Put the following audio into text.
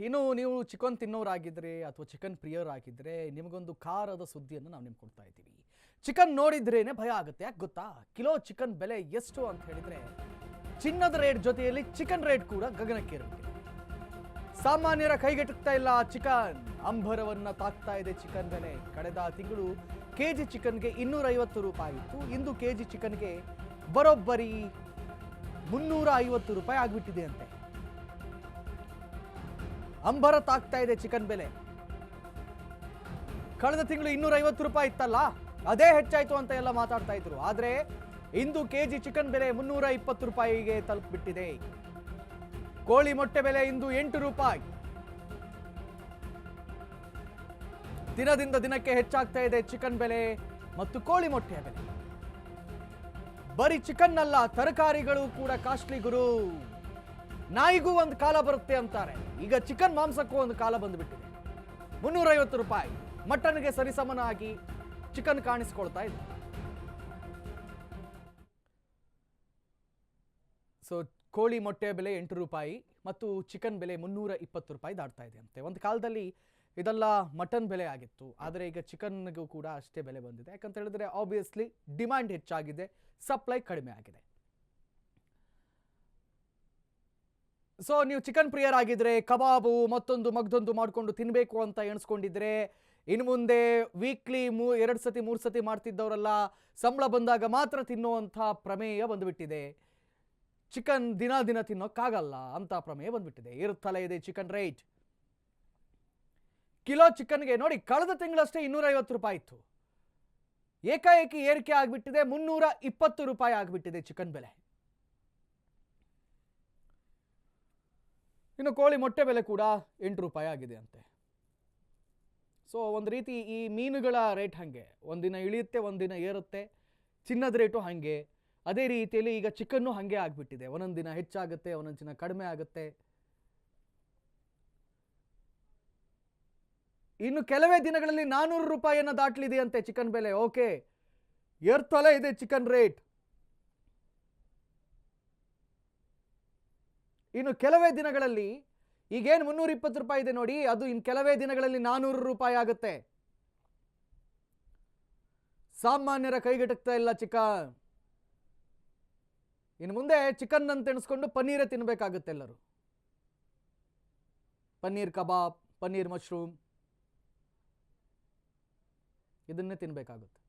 ಇನ್ನು ನೀವು ಚಿಕನ್ ತಿನ್ನೋರಾಗಿದ್ರೆ ಅಥವಾ ಚಿಕನ್ ಪ್ರಿಯರಾಗಿದ್ರೆ ನಿಮಗೊಂದು ಖಾರದ ಸುದ್ದಿಯನ್ನು ನಾವು ನಿಮ್ಗೆ ಕೊಡ್ತಾ ಇದ್ದೀವಿ. ಚಿಕನ್ ನೋಡಿದ್ರೇನೆ ಭಯ ಆಗುತ್ತೆ. ಯಾಕೆ ಗೊತ್ತಾ? ಕಿಲೋ ಚಿಕನ್ ಬೆಲೆ ಎಷ್ಟು ಅಂತ ಹೇಳಿದ್ರೆ ಚಿನ್ನದ ರೇಟ್ ಜೊತೆಯಲ್ಲಿ ಚಿಕನ್ ರೇಟ್ ಕೂಡ ಗಗನಕ್ಕೇರುತ್ತೆ. ಸಾಮಾನ್ಯರ ಕೈಗೆಟುಕ್ತಾ ಇಲ್ಲ ಚಿಕನ್, ಅಂಬರವನ್ನ ತಾಕ್ತಾ ಇದೆ ಚಿಕನ್ ಬೆಲೆ. ಕಳೆದ ತಿಂಗಳು ಕೆಜಿ ಚಿಕನ್ಗೆ 250 ರೂಪಾಯಿ ಇತ್ತು. ಇಂದು ಕೆಜಿ ಚಿಕನ್ಗೆ ಬರೋಬ್ಬರಿ 350 ರೂಪಾಯಿ ಆಗ್ಬಿಟ್ಟಿದೆ ಅಂತೆ. ಅಂಬರ ತಾಕ್ತಾ ಇದೆ ಚಿಕನ್ ಬೆಲೆ. ಕಳೆದ ತಿಂಗಳು 250 ರೂಪಾಯಿ ಇತ್ತಲ್ಲ, ಅದೇ ಹೆಚ್ಚಾಯ್ತು ಅಂತ ಎಲ್ಲ ಮಾತಾಡ್ತಾ ಇದ್ರು. ಆದ್ರೆ ಇಂದು ಕೆಜಿ ಚಿಕನ್ ಬೆಲೆ 320 ರೂಪಾಯಿಗೆ ತಲುಪಿಬಿಟ್ಟಿದೆ. ಕೋಳಿ ಮೊಟ್ಟೆ ಬೆಲೆ ಇಂದು 8 ರೂಪಾಯಿ. ದಿನದಿಂದ ದಿನಕ್ಕೆ ಹೆಚ್ಚಾಗ್ತಾ ಇದೆ ಚಿಕನ್ ಬೆಲೆ ಮತ್ತು ಕೋಳಿ ಮೊಟ್ಟೆಯ ಬೆಲೆ. ಬರೀ ಚಿಕನ್ ಅಲ್ಲ, ತರಕಾರಿಗಳು ಕೂಡ ಕಾಸ್ಟ್ಲಿ ಗುರು. ನಾಯಿಗೂ ಒಂದು ಕಾಲ ಬರುತ್ತೆ ಅಂತಾರೆ. ಈಗ ಚಿಕನ್ ಮಾಂಸಕ್ಕೂ ಒಂದು ಕಾಲ ಬಂದುಬಿಟ್ಟಿದೆ. 350 ರೂಪಾಯಿ ಮಟನ್ಗೆ ಸರಿಸಮನಾಗಿ ಚಿಕನ್ ಕಾಣಿಸ್ಕೊಳ್ತಾ ಇದೆ. ಸೊ ಕೋಳಿ ಮೊಟ್ಟೆಯ ಬೆಲೆ 8 ರೂಪಾಯಿ ಮತ್ತು ಚಿಕನ್ ಬೆಲೆ 320 ರೂಪಾಯಿ ದಾಟ್ತಾ ಇದೆ ಅಂತೆ. ಒಂದು ಕಾಲದಲ್ಲಿ ಇದೆಲ್ಲ ಮಟನ್ ಬೆಲೆ ಆಗಿತ್ತು, ಆದರೆ ಈಗ ಚಿಕನ್ಗೂ ಕೂಡ ಅಷ್ಟೇ ಬೆಲೆ ಬಂದಿದೆ. ಯಾಕಂತ ಹೇಳಿದ್ರೆ ಆಬ್ವಿಯಸ್ಲಿ ಡಿಮ್ಯಾಂಡ್ ಹೆಚ್ಚಾಗಿದೆ, ಸಪ್ಲೈ ಕಡಿಮೆ ಆಗಿದೆ. ಸೊ ನೀವು ಚಿಕನ್ ಪ್ರಿಯರಾಗಿದ್ರೆ ಕಬಾಬು ಮತ್ತೊಂದು ಮಗ್ದೊಂದು ಮಾಡಿಕೊಂಡು ತಿನ್ನಬೇಕು ಅಂತ ಎಣಿಸ್ಕೊಂಡಿದ್ರೆ, ಇನ್ನು ಮುಂದೆ ವೀಕ್ಲಿ 2 ಸತಿ 3 ಸತಿ ಮಾಡ್ತಿದ್ದವರೆಲ್ಲ ಸಂಬಳ ಬಂದಾಗ ಮಾತ್ರ ತಿನ್ನುವಂಥ ಪ್ರಮೇಯ ಬಂದುಬಿಟ್ಟಿದೆ. ಚಿಕನ್ ದಿನ ದಿನ ತಿನ್ನೋಕ್ಕಾಗಲ್ಲ ಅಂತ ಪ್ರಮೇಯ ಬಂದ್ಬಿಟ್ಟಿದೆ. ಏರುತ್ತಲೇ ಇದೆ ಚಿಕನ್ ರೇಟ್. ಕಿಲೋ ಚಿಕನ್ಗೆ ನೋಡಿ, ಕಳೆದ ತಿಂಗಳಷ್ಟೇ 250 ರೂಪಾಯಿ ಇತ್ತು. ಏಕಾಏಕಿ ಏರಿಕೆ ಆಗಿಬಿಟ್ಟಿದೆ, 320 ರೂಪಾಯಿ ಆಗಿಬಿಟ್ಟಿದೆ ಚಿಕನ್ ಬೆಲೆ. ಇನ್ನು ಕೋಳಿ ಮೊಟ್ಟೆ ಬೆಲೆ ಕೂಡ 8 ರೂಪಾಯಿ ಆಗಿದೆ ಅಂತೆ. ಸೊ ಒಂದು ರೀತಿ ಈ ಮೀನುಗಳ ರೇಟ್ ಹಾಗೆ, ಒಂದಿನ ಇಳಿಯುತ್ತೆ ಒಂದಿನ ಏರುತ್ತೆ. ಚಿನ್ನದ ರೇಟು ಹಾಗೆ, ಅದೇ ರೀತಿಯಲ್ಲಿ ಈಗ ಚಿಕನ್ನು ಹಾಗೆ ಆಗಿಬಿಟ್ಟಿದೆ. ಒಂದೊಂದು ದಿನ ಹೆಚ್ಚಾಗುತ್ತೆ, ಒಂದೊಂದು ದಿನ ಕಡಿಮೆ ಆಗುತ್ತೆ. ಇನ್ನು ಕೆಲವೇ ದಿನಗಳಲ್ಲಿ 400 ರೂಪಾಯಿಯನ್ನು ದಾಟಲಿದೆ ಅಂತೆ ಚಿಕನ್ ಬೆಲೆ. ಓಕೆ, ಏರ್ತಲೇ ಇದೆ ಚಿಕನ್ ರೇಟ್. ಇನ್ನು ಕೆಲವೇ ದಿನಗಳಲ್ಲಿ, ಈಗೇನು 320 ರೂಪಾಯಿ ಇದೆ ನೋಡಿ, ಅದು ಇನ್ನು ಕೆಲವೇ ದಿನಗಳಲ್ಲಿ 400 ರೂಪಾಯಿ ಆಗುತ್ತೆ. ಸಾಮಾನ್ಯರ ಕೈಗೆಟುಕ್ತಾ ಇಲ್ಲ ಚಿಕನ್. ಇನ್ನು ಮುಂದೆ ಚಿಕನ್ ಅಂತ ಎಣಿಸ್ಕೊಂಡು ಪನ್ನೀರೇ ತಿನ್ನಬೇಕಾಗುತ್ತೆ ಎಲ್ಲರೂ. ಪನ್ನೀರ್ ಕಬಾಬ್, ಪನ್ನೀರ್ ಮಶ್ರೂಮ್ ಇದನ್ನೇ ತಿನ್ನಬೇಕಾಗುತ್ತೆ.